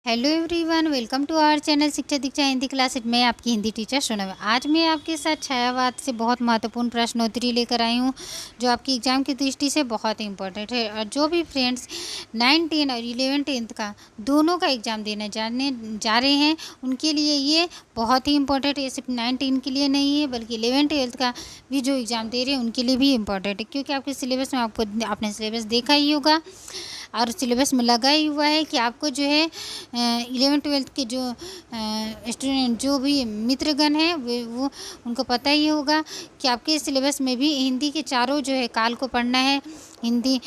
Hello everyone, welcome to our channel Shiksha Diksha Hindi classes में आपकी Hindi teacher Sonam. आज मैं आपके साथ छायावाद से बहुत महत्वपूर्ण प्रश्नोत्तरी लेकर आई हूँ जो आपकी एग्जाम की दृष्टि से बहुत इंपॉर्टेंट है। और जो भी फ्रेंड्स 9, 10 और 11, 10th का दोनों का एग्ज़ाम देने जा रहे हैं उनके लिए ये बहुत ही इंपॉर्टेंट है। सिर्फ 9, 10 के लिए नहीं है बल्कि 11, 12th का भी जो एग्ज़ाम दे रहे हैं उनके लिए भी इम्पॉर्टेंट है, क्योंकि आपके सिलेबस में आपने सिलेबस देखा ही होगा और सिलेबस में लगा ही हुआ है कि आपको जो है 11, 12th के जो स्टूडेंट जो भी मित्रगण हैं वो उनको पता ही होगा कि आपके सिलेबस में भी हिंदी के चारों जो है काल को पढ़ना है। हिंदी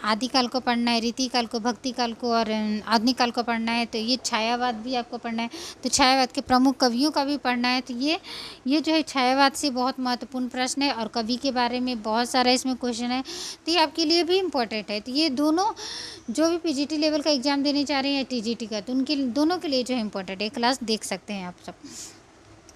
आदिकाल को पढ़ना है, रीतिकाल को, भक्तिकाल को और आधुनिक काल को पढ़ना है। तो ये छायावाद भी आपको पढ़ना है, तो छायावाद के प्रमुख कवियों का भी पढ़ना है। तो ये जो है छायावाद से बहुत महत्वपूर्ण प्रश्न है और कवि के बारे में बहुत सारा इसमें क्वेश्चन है, तो ये आपके लिए भी इम्पोर्टेंट है। तो ये दोनों जो भी पीजीटी लेवल का एग्ज़ाम देने जा रहे हैं टीजीटी का, तो उनके दोनों के लिए जो है इम्पोर्टेंट है। क्लास देख सकते हैं आप सब।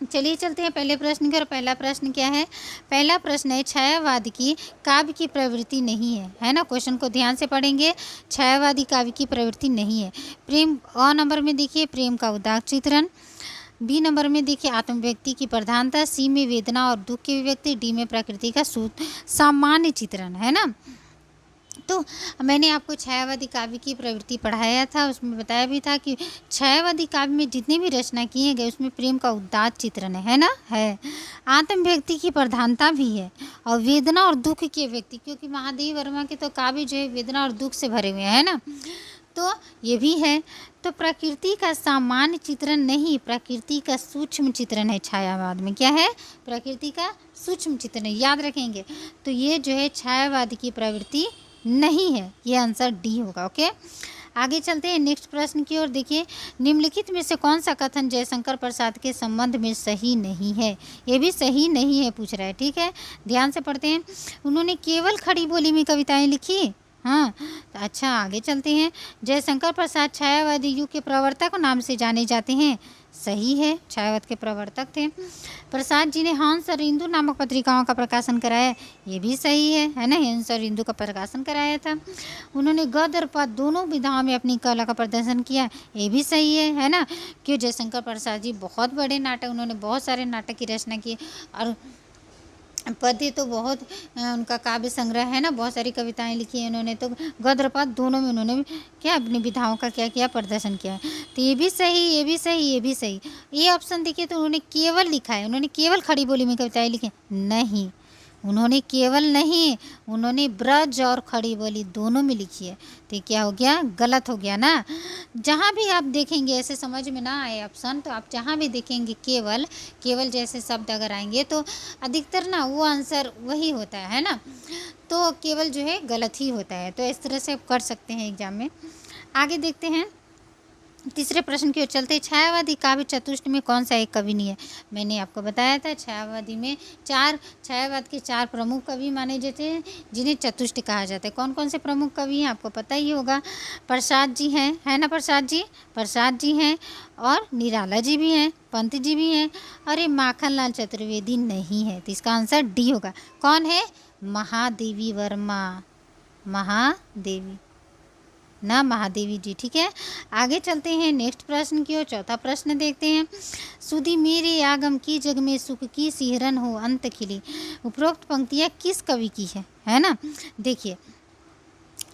चलिए चलते हैं पहले प्रश्न की। और पहला प्रश्न क्या है? पहला प्रश्न है छायावाद की काव्य की प्रवृत्ति नहीं है ना। क्वेश्चन को ध्यान से पढ़ेंगे। छायावादी काव्य की प्रवृत्ति नहीं है। प्रेम अ नंबर में देखिए प्रेम का उदात्त चित्रण। बी नंबर में देखिए आत्मव्यक्ति की प्रधानता। सी में वेदना और दुख की अभिव्यक्ति। डी में प्रकृति का सामान्य चित्रण, है ना। तो मैंने आपको छायावादी काव्य की प्रवृत्ति पढ़ाया था, उसमें बताया भी था कि छायावादी काव्य में जितने भी रचना किए गए उसमें प्रेम का उदात्त चित्रण है ना, है। आत्मव्यक्ति की प्रधानता भी है और वेदना और दुख की व्यक्ति, क्योंकि महादेवी वर्मा के तो काव्य जो है वेदना और दुख से भरे हुए हैं ना, तो ये भी है। तो प्रकृति का सामान्य चित्रण नहीं, प्रकृति का सूक्ष्म चित्रण है छायावाद में। क्या है? प्रकृति का सूक्ष्म चित्रण, याद रखेंगे। तो ये जो है छायावाद की प्रवृत्ति नहीं है, ये आंसर डी होगा। ओके, आगे चलते हैं नेक्स्ट प्रश्न की ओर। देखिए निम्नलिखित में से कौन सा कथन जयशंकर प्रसाद के संबंध में सही नहीं है? ये भी सही नहीं है पूछ रहा है, ठीक है, ध्यान से पढ़ते हैं। उन्होंने केवल खड़ी बोली में कविताएं लिखी। हाँ, तो अच्छा आगे चलते हैं। जयशंकर प्रसाद छायावादी युग के प्रवर्तक नाम से जाने जाते हैं। सही है, छायावाद के प्रवर्तक थे। प्रसाद जी ने हंस और इंदु नामक पत्रिकाओं का प्रकाशन कराया। ये भी सही है ना, हंस और इंदु का प्रकाशन कराया था। उन्होंने गद्य और पद्य दोनों विधाओं में अपनी कला का प्रदर्शन किया। ये भी सही है ना। क्यों? जयशंकर प्रसाद जी बहुत बड़े नाटक, उन्होंने बहुत सारे नाटक की रचना की और पद्य तो बहुत उनका काव्य संग्रह है ना, बहुत सारी कविताएं लिखी हैं उन्होंने। तो गद्य और पद्य दोनों में उन्होंने क्या अपनी विधाओं का क्या किया, प्रदर्शन किया है। तो ये भी सही, ये भी सही, ये भी सही। ये ऑप्शन देखिए, तो उन्होंने केवल लिखा है, उन्होंने केवल खड़ी बोली में कविताएं लिखी नहीं, उन्होंने केवल नहीं, उन्होंने ब्रज और खड़ी बोली दोनों में लिखी है। तो क्या हो गया? गलत हो गया ना। जहाँ भी आप देखेंगे ऐसे समझ में ना आए ऑप्शन, तो आप जहाँ भी देखेंगे केवल केवल जैसे शब्द अगर आएंगे तो अधिकतर ना वो आंसर वही होता है ना। तो केवल जो है गलत ही होता है। तो इस तरह से आप कर सकते हैं एग्जाम में। आगे देखते हैं तीसरे प्रश्न की ओर चलते। छायावादी काव्य चतुष्ट में कौन सा एक कवि नहीं है? मैंने आपको बताया था छायावादी में छायावाद के 4 प्रमुख कवि माने जाते हैं जिन्हें चतुष्ट कहा जाता है। कौन कौन से प्रमुख कवि हैं आपको पता ही होगा। प्रसाद जी हैं, है ना, प्रसाद जी हैं और निराला जी भी हैं, पंत जी भी हैं। अरे माखनलाल चतुर्वेदी नहीं है, तो इसका आंसर डी होगा। कौन है? महादेवी वर्मा, महादेवी ना, महादेवी जी, ठीक है। आगे चलते हैं नेक्स्ट प्रश्न की ओर। चौथा प्रश्न देखते हैं। सुधी मेरे आगम की जग में सुख की सिहरन हो अंत खिली। उपरोक्त पंक्तियाँ किस कवि की है ना। देखिए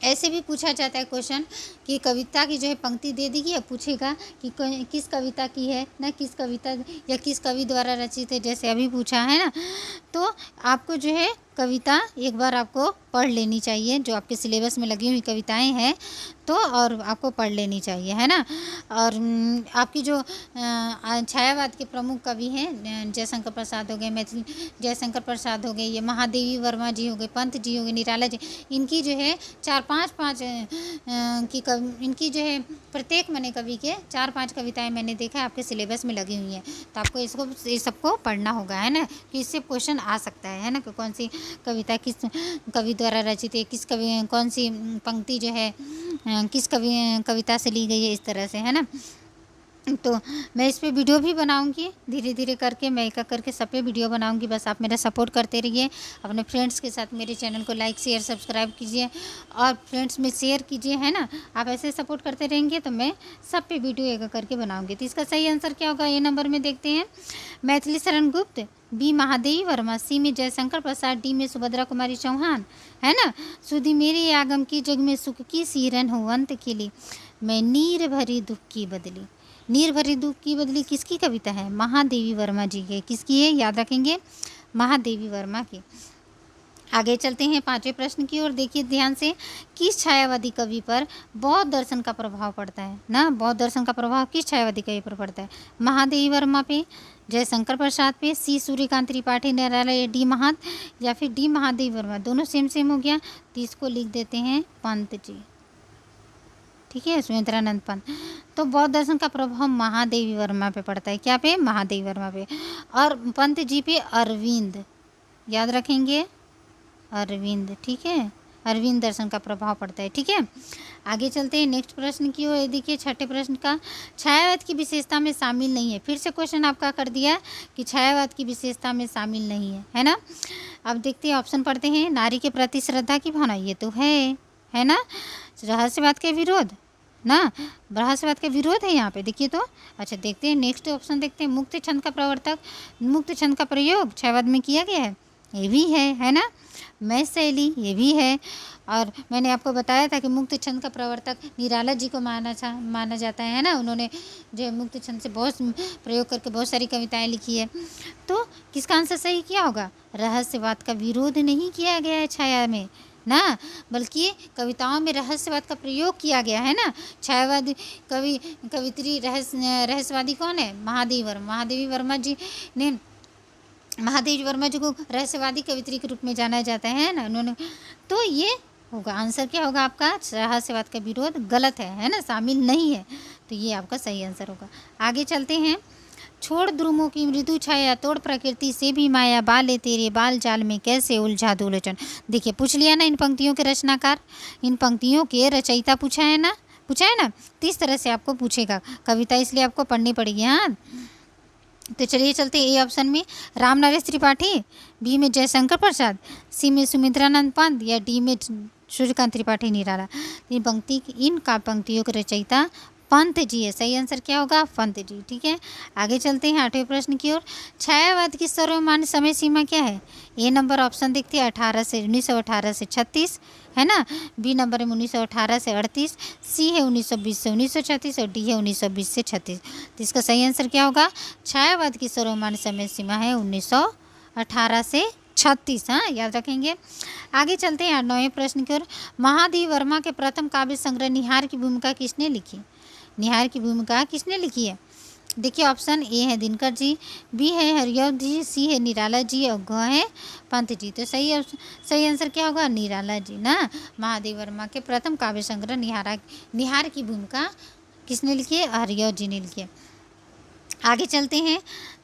ऐसे भी पूछा जाता है क्वेश्चन कि कविता की जो है पंक्ति दे देगी, अब पूछेगा कि किस कविता की है ना, किस कविता या किस कवि द्वारा रचित है, जैसे अभी पूछा है ना। तो आपको जो है कविता एक बार आपको पढ़ लेनी चाहिए, जो आपके सिलेबस में लगी हुई कविताएं हैं तो, और आपको पढ़ लेनी चाहिए, है ना। और आपकी जो छायावाद के प्रमुख कवि हैं जयशंकर प्रसाद हो गए, मैथिली जयशंकर प्रसाद हो गए, ये महादेवी वर्मा जी हो गए, पंत जी हो गए, निराला जी, इनकी जो है 4-5 इनकी जो है प्रत्येक मने कवि के 4-5 कविताएं मैंने देखा है आपके सिलेबस में लगी हुई हैं। तो आपको ये सबको पढ़ना होगा, है ना, कि इससे क्वेश्चन आ सकता है ना, कि कौन सी कविता किस कवि द्वारा रचित है, किस कवि कौन सी पंक्ति जो है किस कविता से ली गई है, इस तरह से, है ना। तो मैं इस पे वीडियो भी बनाऊंगी, धीरे धीरे करके मैं एक एक करके सब पे वीडियो बनाऊंगी। बस आप मेरा सपोर्ट करते रहिए, अपने फ्रेंड्स के साथ मेरे चैनल को लाइक शेयर सब्सक्राइब कीजिए और फ्रेंड्स में शेयर कीजिए, है ना। आप ऐसे सपोर्ट करते रहेंगे तो मैं सब पे वीडियो एक एक करके बनाऊंगी। तो इसका सही आंसर क्या होगा, ए नंबर में देखते हैं। मैथिली शरण गुप्त, बी महादेवी वर्मा, सी में जयशंकर प्रसाद, डी में सुभद्रा कुमारी चौहान, है ना। सुधी मेरी आगम की जग में सुख की सीरन हो अंत खिली, मैं नीर भरी दुख की बदली। नीर भरी दुख की बदली किसकी कविता है, महादेवी वर्मा जी के। किसकी है, याद रखेंगे, महादेवी वर्मा की। आगे चलते हैं पांचवें प्रश्न की ओर, देखिए ध्यान से। किस छायावादी कवि पर बौद्ध दर्शन का प्रभाव पड़ता है ना। बौद्ध दर्शन का प्रभाव किस छायावादी कवि पर पड़ता है, महादेवी वर्मा पे, जयशंकर प्रसाद पे, सी सूर्यकांत त्रिपाठी निराला, डी महात या फिर डी महादेवी वर्मा। दोनों सेम सेम हो गया, तो इसको लिख देते हैं पंत जी, ठीक है, सुमित्रानंद पंत। तो बौद्ध दर्शन का प्रभाव महादेवी वर्मा पे पड़ता है, क्या पे, महादेवी वर्मा पे। और पंत जी पे अरविंद, याद रखेंगे, अरविंद, ठीक है, अरविंद दर्शन का प्रभाव पड़ता है, ठीक है। आगे चलते हैं नेक्स्ट प्रश्न की ओर। देखिए छठे प्रश्न का, छायावाद की विशेषता में शामिल नहीं है। फिर से क्वेश्चन आपका कर दिया कि छायावाद की विशेषता में शामिल नहीं है ना। अब देखते हैं, ऑप्शन पढ़ते हैं। नारी के प्रति श्रद्धा की भावना, ये तो है ना। रहस्यवाद के विरोध ना, रहस्यवाद का विरोध है यहाँ पे, देखिए तो। अच्छा देखते हैं नेक्स्ट ऑप्शन, देखते हैं। मुक्त छंद का प्रवर्तक, मुक्त छंद का प्रयोग छायावाद में किया गया है, ये भी है ना। मैं शैली, ये भी है। और मैंने आपको बताया था कि मुक्त छंद का प्रवर्तक निराला जी को माना जाता है ना। उन्होंने जो मुक्त छंद से बहुत प्रयोग करके बहुत सारी कविताएं लिखी है। तो किसका आंसर सही क्या होगा, रहस्यवाद का विरोध नहीं किया गया है छाया में ना, बल्कि कविताओं में रहस्यवाद का प्रयोग किया गया है ना। छायावादी कवित्री रहस्यवादी कौन है, महादेवी वर्मा। महादेवी वर्मा जी ने, महादेवी वर्मा जी को रहस्यवादी कवित्री के रूप में जाना जाता है ना उन्होंने। तो ये होगा आंसर, क्या होगा आपका, रहस्यवाद का विरोध गलत है ना, शामिल नहीं है। तो ये आपका सही आंसर होगा। आगे चलते हैं। छोड़ द्रुमों की मृदु छाया, तोड़ प्रकृति से भी माया, बाले तेरे बाल जाल में कैसे उलझा दो लोचन। देखिए पूछ लिया ना इन पंक्तियों के रचनाकार, इन पंक्तियों के रचयिता पूछा है ना। तो इस तरह से आपको पूछेगा कविता, इसलिए आपको पढ़नी पड़ेगी। हाँ तो चलिए चलते ए ऑप्शन में राम नरेश त्रिपाठी, बी में जयशंकर प्रसाद, सी में सुमित्रानंद पंत या डी में सूर्यकांत त्रिपाठी निराला। इन पंक्तियों के रचयिता पंत जी है। सही आंसर क्या होगा, पंत जी, ठीक है। आगे चलते हैं आठवें प्रश्न की ओर। छायावाद की सर्वमान्य समय सीमा क्या है। ए नंबर ऑप्शन देखते हैं 1918 से 36, है ना। बी नंबर है 1918 से 38, सी है 1920 से 1936 और डी है 1920 से 36। तो इसका सही आंसर क्या होगा, छायावाद की सर्वमान्य समय सीमा है 1918 से 36। हाँ याद रखेंगे। आगे चलते हैं 9वें प्रश्न की ओर। महादेवी वर्मा के प्रथम काव्य संग्रह निहार की भूमिका किसने लिखी। निहार की भूमिका किसने लिखी है। देखिए ऑप्शन ए है दिनकर जी, बी है हरियौध जी, सी है निराला जी और ग है पंत जी। तो सही आंसर क्या होगा, निराला जी ना। महादेवी वर्मा के प्रथम काव्य संग्रह निहार की भूमिका किसने लिखी है, हरियौध जी ने लिखी है। आगे चलते हैं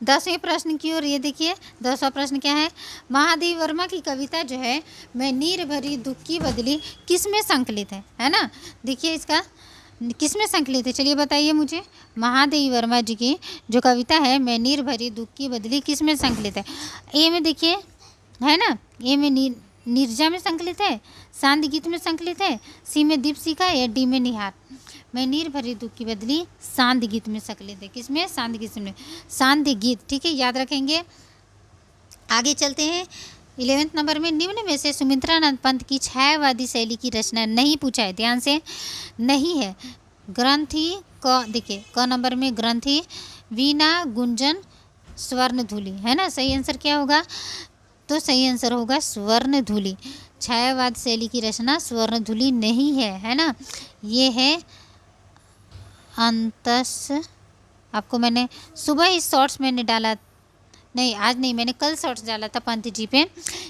10वें प्रश्न की ओर। ये देखिए 10वां प्रश्न क्या है, महादेवी वर्मा की कविता जो है मैं नीर भरी दुख की बदली किस में संकलित है ना। देखिए इसका किस में संकलित है, चलिए बताइए मुझे। महादेवी वर्मा जी की जो कविता है मैं नीर भरी दुख की बदली किस में संकलित है। ए में देखिए है ना, ए में निर्जा में संकलित है, सांध्य गीत में संकलित है, सी में दीपशिखा या डी में निहार। मैं नीर भरी दुख की बदली सांध्य गीत में संकलित है, किसमें, सांध्य गीत में, सांध्य गीत, ठीक है याद रखेंगे। आगे चलते हैं 11वें नंबर में। निम्न में से सुमित्रानंद पंत की छायावादी शैली की रचना नहीं पूछा है, ध्यान से, नहीं है। ग्रंथी क, देखिए क नंबर में ग्रंथी, वीणा, गुंजन, स्वर्णधूली, है ना। सही आंसर क्या होगा, तो सही आंसर होगा स्वर्णधूली। छायावाद शैली की रचना स्वर्णधूली नहीं है ना। ये है अंतस। आपको मैंने सुबह ही शॉर्ट्स मैंने डाला, नहीं आज नहीं, मैंने कल शॉर्ट्स डाला था पंत जी पे,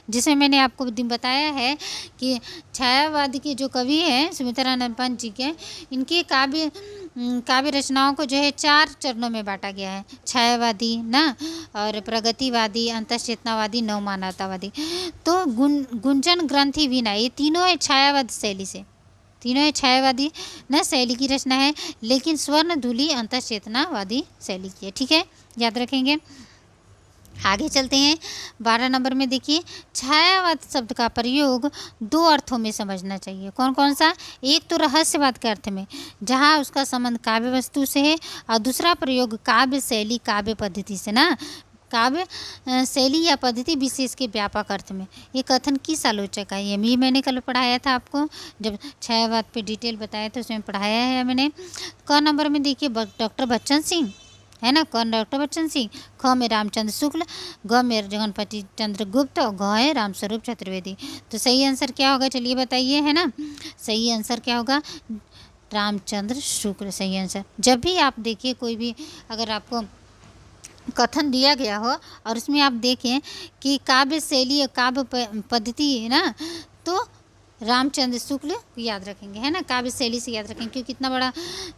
जिसमें मैंने आपको बताया है कि छायावाद के जो कवि हैं सुमित्रानंद पंत जी के, इनके काव्य रचनाओं को जो है 4 चरणों में बांटा गया है। छायावादी ना, और प्रगतिवादी, अंतश्चेतनावादी, नवमानवतावादी। तो गुंजन, ग्रंथि, वीणा, ये तीनों है छायावाद शैली से, तीनों ये छायावादी न शैली की रचना है, लेकिन स्वर्ण धुली अंतःचेतनावादी शैली की है। ठीक है, याद रखेंगे। आगे चलते हैं 12 नंबर में। देखिए, छायावाद शब्द का प्रयोग दो अर्थों में समझना चाहिए। कौन कौन सा? एक तो रहस्यवाद के अर्थ में, जहाँ उसका संबंध काव्य वस्तु से है, और दूसरा प्रयोग काव्य शैली, काव्य पद्धति से ना, काव्य शैली या पद्धति विशेष के व्यापक अर्थ में। ये कथन किस आलोचक है? ये भी मैंने कल पढ़ाया था आपको, जब छायावाद पे डिटेल बताया था उसमें पढ़ाया है मैंने। क नंबर में देखिए डॉक्टर बच्चन सिंह, है ना, कौन? डॉक्टर बच्चन सिंह। ख में रामचंद्र शुक्ल, ग में जगनपति चंद्र गुप्त, और घ है रामस्वरूप चतुर्वेदी। तो सही आंसर क्या होगा? चलिए बताइए, है ना। सही आंसर क्या होगा? रामचंद्र शुक्ल सही आंसर। जब भी आप देखिए कोई भी अगर आपको कथन दिया गया हो और उसमें आप देखें कि काव्य शैली और काव्य पद्धति है ना, तो रामचंद्र शुक्ल को याद रखेंगे, है ना, काव्य शैली से याद रखेंगे, क्योंकि इतना बड़ा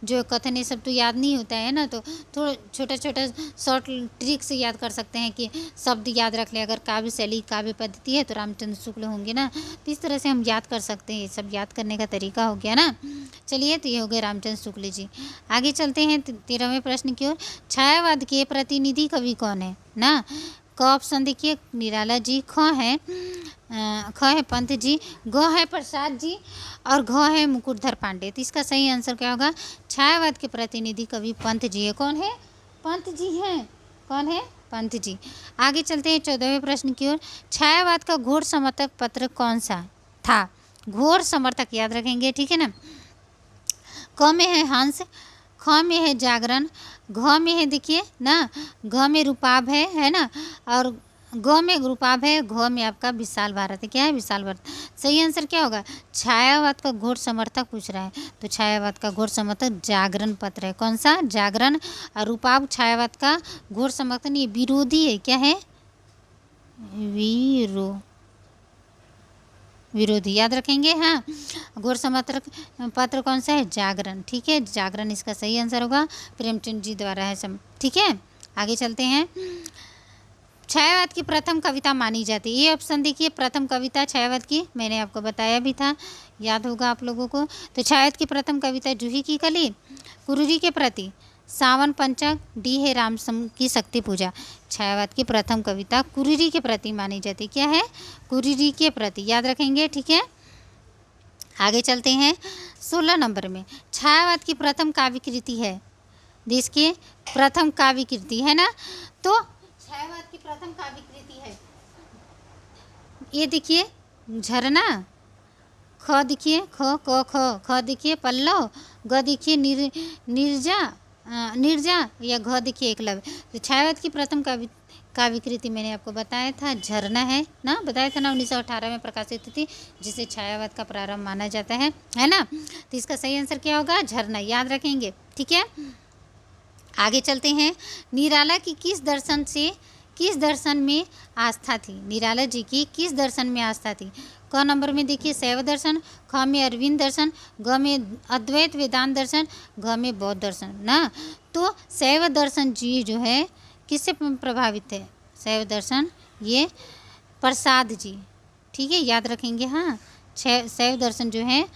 जो कथन है सब तो याद नहीं होता है ना, तो थोड़ा छोटा छोटा शॉर्ट ट्रिक से याद कर सकते हैं कि शब्द याद रख ले। अगर काव्य शैली काव्य पद्धति है तो रामचंद्र शुक्ल होंगे ना, तो इस तरह से हम याद कर सकते हैं। ये सब याद करने का तरीका हो गया ना। चलिए, तो ये हो गए रामचंद्र शुक्ल जी। आगे चलते हैं 13वें प्रश्न की ओर। छायावाद के प्रतिनिधि कवि कौन है ना? क ऑप्शन देखिए निराला जी, ख है पंत जी, ग है प्रसाद जी, और घ है मुकुटधर पांडे। तो इसका सही आंसर क्या होगा? छायावाद के प्रतिनिधि कवि पंत जी है। कौन है? पंत जी हैं। कौन है? पंत जी। आगे चलते हैं 14वें प्रश्न की ओर। छायावाद का घोर समर्थक पत्र कौन सा था? घोर समर्थक याद रखेंगे, ठीक है ना। क में है हंस, ख में है जागरण, घ में है देखिए ना, घ में रूपाभ है ना, और ग में रूपाभ है, घ में आपका विशाल भारत है। क्या है? विशाल भारत। सही आंसर क्या होगा? छायावाद का घोर समर्थक पूछ रहा है, तो छायावाद का घोर समर्थक जागरण पत्र है। कौन सा? जागरण। और रूपाभ छायावाद का घोर समर्थक नहीं, विरोधी है। क्या है? विरोधी याद रखेंगे। हाँ, घोर समर्थक पत्र कौन सा है? जागरण। ठीक है, जागरण इसका सही आंसर होगा। प्रेमचंद जी द्वारा है सब। ठीक है, आगे चलते हैं। छायावाद की प्रथम कविता मानी जाती है। ये ऑप्शन देखिए, प्रथम कविता छायावाद की, मैंने आपको बताया भी था, याद होगा आप लोगों को। तो छायावाद की प्रथम कविता जूही की कली, कुरूरी के प्रति, सावन पंचक, डी है रामसम की शक्ति पूजा। छायावाद की प्रथम कविता कुरूरी के प्रति मानी जाती। क्या है? कुरूरी के प्रति, याद रखेंगे। ठीक है, आगे चलते हैं 16 नंबर में। छायावाद की प्रथम काव्य कृति है, देश के प्रथम काव्य कृति है ना, तो छायावाद की प्रथम काव्य कृति है, ये देखिए झरना, ख देखिए ख क ख, ख देखिए पल्लव, ग देखिए निर्जा, या घ देखिए एकलव्य। तो छायावाद की प्रथम काव्य कृति मैंने आपको बताया था झरना है ना, बताया था ना, 1918 में प्रकाशित थी, जिसे छायावाद का प्रारंभ माना जाता है ना। तो इसका सही आंसर क्या होगा? झरना, याद रखेंगे। ठीक है, आगे चलते हैं। निराला की किस दर्शन में आस्था थी? निराला जी की किस दर्शन में आस्था थी? क नंबर में देखिए शैव दर्शन, ख में अरविंद दर्शन, ग में अद्वैत वेदांत दर्शन, घ में बौद्ध दर्शन ना। तो शैव दर्शन जी जो है किससे प्रभावित है? शैव दर्शन ये प्रसाद जी, ठीक है, याद रखेंगे। हाँ, शैव दर्शन जो है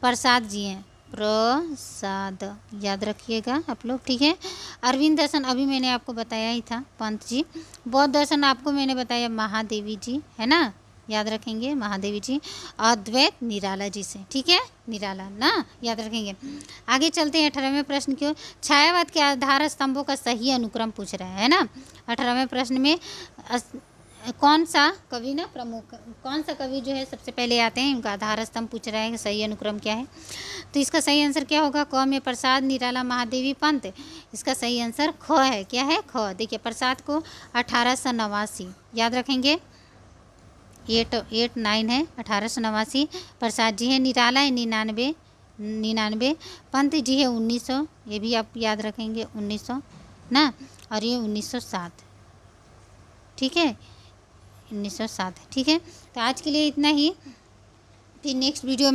प्रसाद जी हैं, प्रसाद याद रखिएगा आप लोग। ठीक है, अरविंद दर्शन अभी मैंने आपको बताया ही था, पंत जी। बौद्ध दर्शन आपको मैंने बताया महादेवी जी, है ना, याद रखेंगे महादेवी जी। अद्वैत निराला जी से, ठीक है, निराला ना, याद रखेंगे। आगे चलते हैं 18वें प्रश्न की ओर। छायावाद के आधार स्तंभों का सही अनुक्रम पूछ रहा है ना। 18वें प्रश्न में कौन सा कवि ना प्रमुख, कौन सा कवि जो है सबसे पहले आते हैं, उनका आधार स्तंभ पूछ रहा है कि सही अनुक्रम क्या है। तो इसका सही आंसर क्या होगा? क में प्रसाद, निराला, महादेवी, पंत। इसका सही आंसर ख है। क्या है? ख। देखिए प्रसाद को 1889 याद रखेंगे, 889 है 1889। प्रसाद जी है, निराला है 99, पंत जी है 1900, ये भी आप याद रखेंगे 1900 ना, और ये 1907, ठीक है, 1907। ठीक है, तो आज के लिए इतना ही। फिर नेक्स्ट वीडियो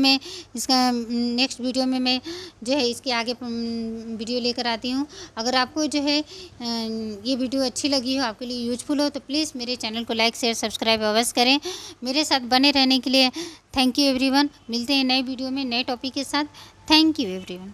में मैं जो है इसके आगे वीडियो लेकर आती हूँ। अगर आपको जो है ये वीडियो अच्छी लगी हो, आपके लिए यूजफुल हो, तो प्लीज़ मेरे चैनल को लाइक शेयर सब्सक्राइब अवश्य करें। मेरे साथ बने रहने के लिए थैंक यू एवरीवन। मिलते हैं नए वीडियो में नए टॉपिक के साथ। Thank you everyone.